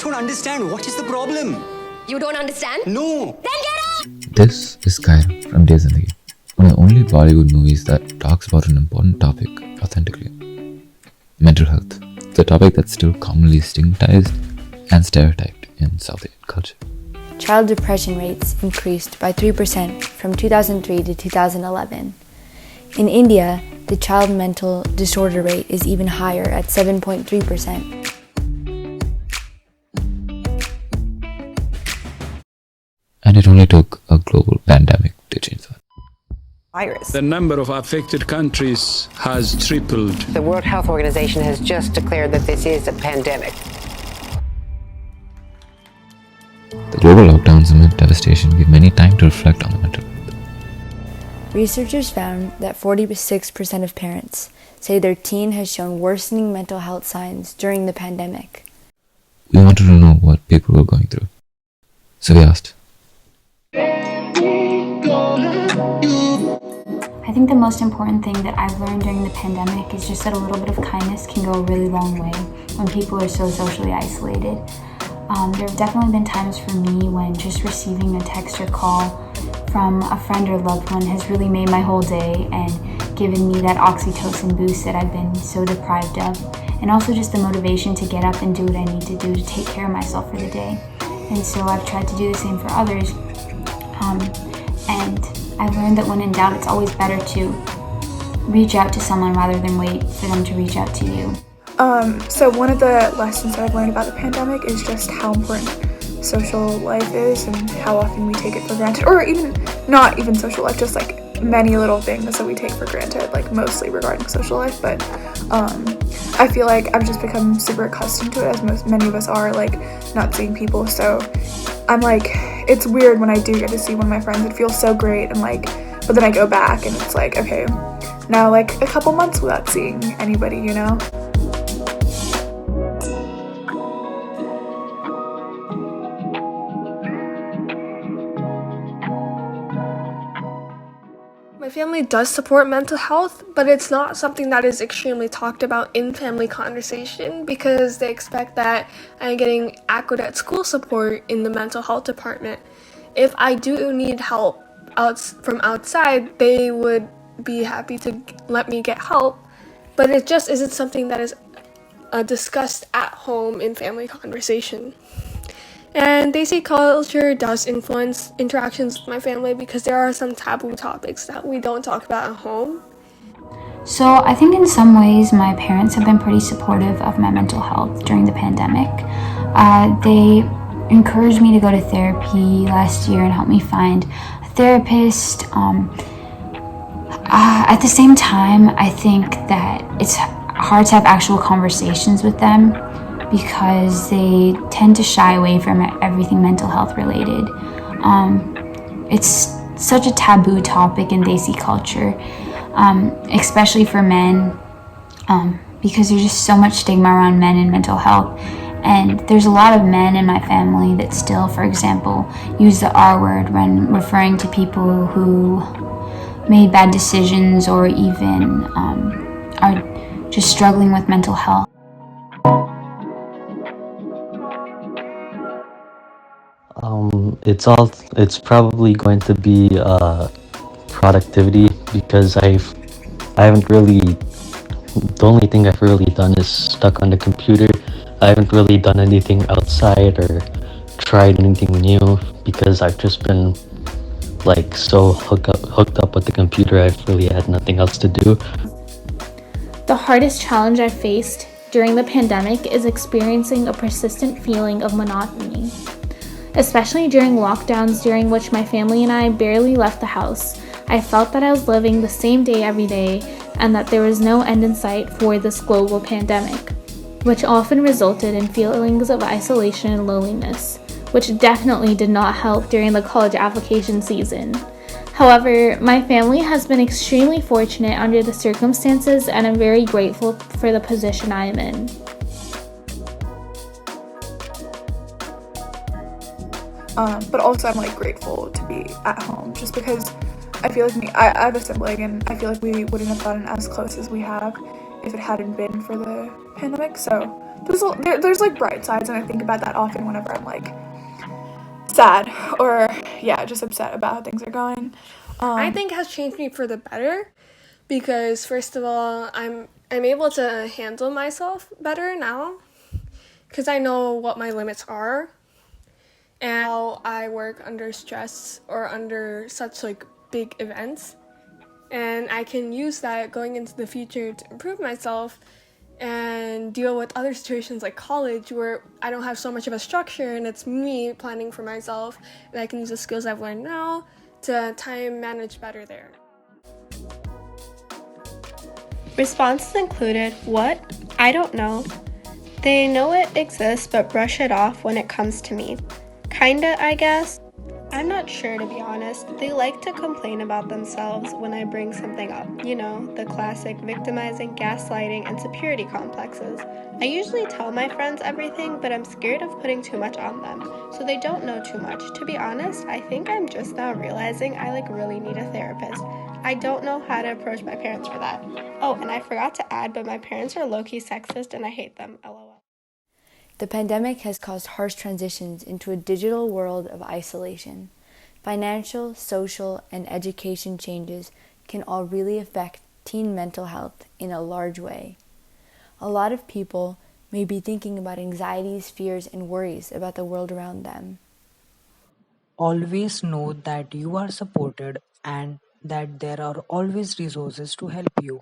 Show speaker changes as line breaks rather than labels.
don't understand. What is the problem?
You don't understand?
No.
Then get up!
This is Gaana from Desi, one of the only Bollywood movies that talks about an important topic authentically. Mental health. It's a topic that's still commonly stigmatized and stereotyped in South Asian culture.
Child depression rates increased by 3% from 2003 to 2011. In India, the child mental disorder rate is even higher at 7.3%.
And it only took a global pandemic to change that.
The number of affected countries has tripled.
The World Health Organization has just declared that this is a pandemic.
The global lockdowns amid devastation gave many time to reflect on the mental health.
Researchers found that 46% of parents say their teen has shown worsening mental health signs during the pandemic.
We wanted to know what people were going through. So we asked.
I think the most important thing that I've learned during the pandemic is just that a little bit of kindness can go a really long way when people are so socially isolated. There have definitely been times for me when just receiving a text or call from a friend or loved one has really made my whole day and given me that oxytocin boost that I've been so deprived of, and also just the motivation to get up and do what I need to do to take care of myself for the day. And so I've tried to do the same for others. And I've learned that when in doubt, it's always better to reach out to someone rather than wait for them to reach out to you.
So one of the lessons that I've learned about the pandemic is just how important social life is and how often we take it for granted, or even not even social life, just like many little things that we take for granted, like mostly regarding social life. But I feel like I've just become super accustomed to it, as many of us are, like not seeing people. So I'm like, it's weird when I do get to see one of my friends. It feels so great, and like, but then I go back and it's like, okay, now like a couple months without seeing anybody, you know?
My family does support mental health, but it's not something that is extremely talked about in family conversation because they expect that I'm getting adequate school support in the mental health department. If I do need help from outside, they would be happy to let me get help, but it just isn't something that is discussed at home in family conversation. And Desi culture does influence interactions with my family because there are some taboo topics that we don't talk about at home.
So I think in some ways my parents have been pretty supportive of my mental health during the pandemic. They encouraged me to go to therapy last year and helped me find a therapist. At the same time, I think that it's hard to have actual conversations with them because they tend to shy away from everything mental health related. It's such a taboo topic in Desi culture, especially for men, because there's just so much stigma around men and mental health. And there's a lot of men in my family that still, for example, use the R word when referring to people who made bad decisions or even are just struggling with mental health.
It's probably going to be productivity, because I haven't really, the only thing I've really done is stuck on the computer. I haven't really done anything outside or tried anything new because I've just been like so hooked up with the computer. I've really had nothing else to do.
The hardest challenge I faced during the pandemic is experiencing a persistent feeling of monotony. Especially during lockdowns during which my family and I barely left the house, I felt that I was living the same day every day and that there was no end in sight for this global pandemic, which often resulted in feelings of isolation and loneliness, which definitely did not help during the college application season. However, my family has been extremely fortunate under the circumstances, and I'm very grateful for the position I am in.
But also I'm like grateful to be at home, just because I feel like I have a sibling, and I feel like we wouldn't have gotten as close as we have if it hadn't been for the pandemic. So there's like bright sides, and I think about that often whenever I'm like sad or just upset about how things are going.
I think it has changed me for the better because first of all, I'm able to handle myself better now because I know what my limits are and how I work under stress or under such like big events, and I can use that going into the future to improve myself and deal with other situations like college where I don't have so much of a structure and it's me planning for myself, and I can use the skills I've learned now to time manage better there.
Responses included, what? I don't know. They know it exists but brush it off when it comes to me. Kinda, I guess. I'm not sure, to be honest. They like to complain about themselves when I bring something up. You know, the classic victimizing, gaslighting, and security complexes. I usually tell my friends everything, but I'm scared of putting too much on them, so they don't know too much. To be honest, I think I'm just now realizing I really need a therapist. I don't know how to approach my parents for that. Oh, and I forgot to add, but my parents are low-key sexist and I hate them, lol.
The pandemic has caused harsh transitions into a digital world of isolation. Financial, social, and education changes can all really affect teen mental health in a large way. A lot of people may be thinking about anxieties, fears, and worries about the world around them.
Always know that you are supported and that there are always resources to help you.